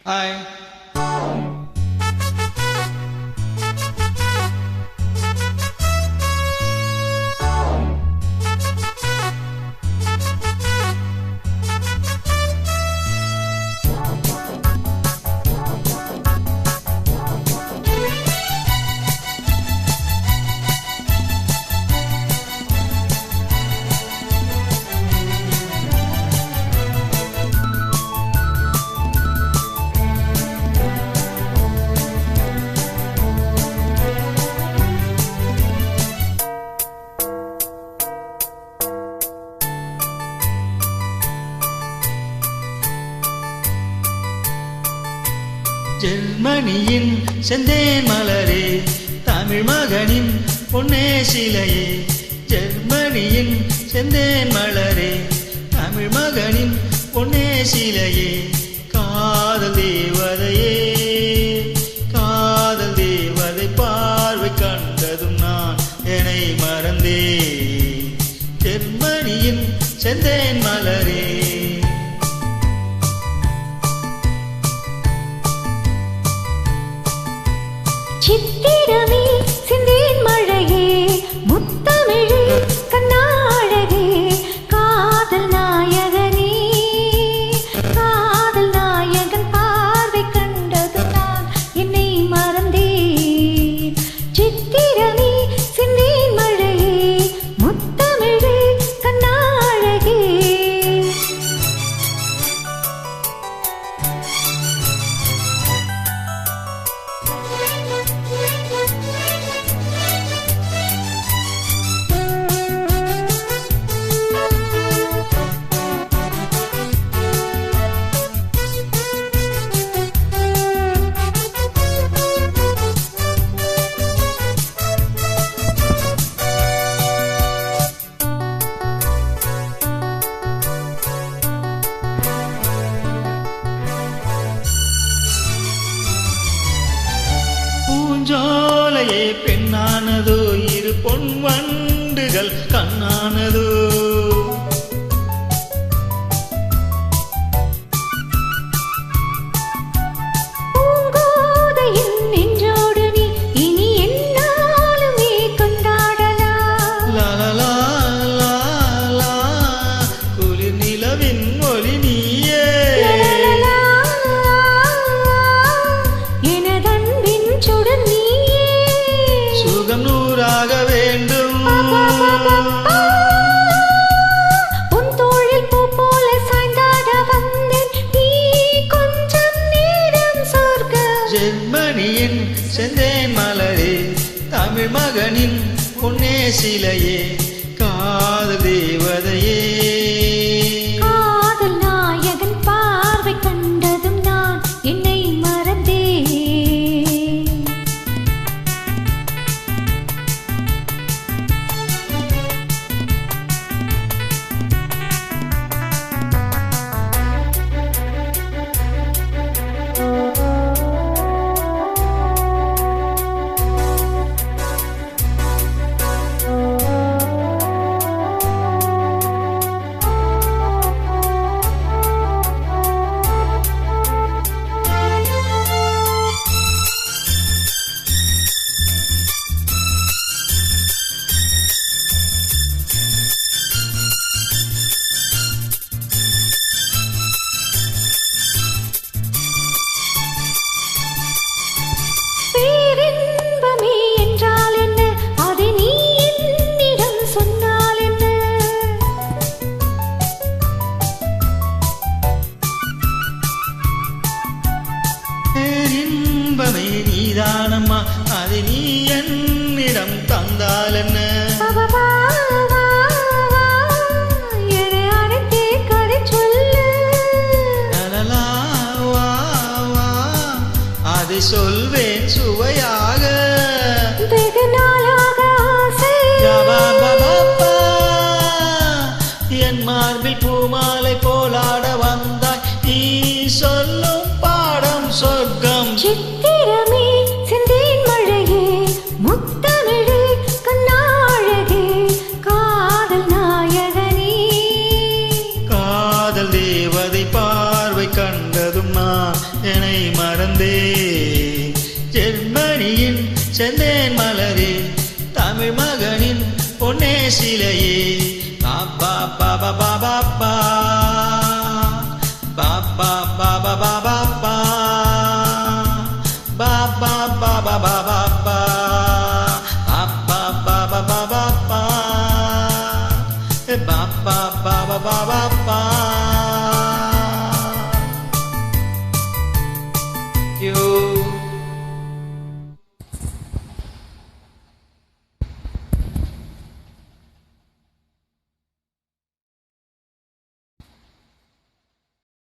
Hi. ஜெர்மனியின் செந்தேன் மலரே, தமிழ் மகனின் பொன்னே சிலையே. ஜெர்மனியின் செந்தேன் மலரே, தமிழ் மகனின் பொன்னே சிலையே. காதல் தேவதையே, காதல் தேவதை பார்வை கண்டதும் நான் என்னை மறந்தேன். ஜெர்மனியின் செந்தேன் மலரே. சித்திரமே சிந்தேன் மழையே, முத்தமிழே கண்ணாழகே. காதல் நாயகனே, காதல் நாயகன் பார்வை கண்டது நான் என்னை மறந்தேன். சித்திரமே சிந்தேன் மழையே, முத்தமிழே கண்ணாழகே. பூஞ்சோலையே பெண்ணானதோ, இரு பொன் வண்டுகள் கண்ணானதோ. பூங்கோதையின் நெஞ்சோடு நீ இனி என்னாலுமே கொண்டாடலாம். லலலா லா, குளிர் நிலவின் ஒளி நீயே. எனதன்பின் சுடர் நீயே. சுகம் நூறாக வேண்டும். உன் தோளில் பூ போல சாய்ந்தாட வந்தேன், நீ கொஞ்சம் நேரம் சொர்க்கம். ஜெர்மனியின் செந்தேன் மலரே, தமிழ் மகனின் பொன்னே சிலையே. காதல் தேவதையே, காதல் நாயகன் பார்வை கண்டதும் நான் என்னை மறந்தேன். பேரின்பமே என்றால் என்ன, அதை நீ என்னிடம் சொன்னால் என்ன? பேரின்பமே நீதானம்மா, அதை நீ என்னிடம் தந்தால் என்ன? வா, வா, வா, வா, என்னை அழைத்தே கதை சொல்லு. லலலா வா வா, அதை சொல்வேன் சுவையாக. வெகு நாளாக ஆசை. ஜபபபபா, என் மார்பில் பூமாலை போலாட வந்தாய், நீ சொல்லும் பாடம் சொர்க்கம். சித்திரமே சிந்தேன் மழையே, முத்தமிழே கண்ணாழகே. காதல் நாயகனே, காதல் தேவதை பார்வை கண்டதும் நான் என்னை மறந்தே ஜெர்மனியின் செந்தேன் மலரே தமிழ் மகனின் பொன்னே சிலையே பாப்பா பாபா பாபா பா பாப்பா பாபா பாபா பா பாப்பா பாபா பாபா பா பாப்பா பாபா பாபா பா பாப்பா பாபா பாபா பா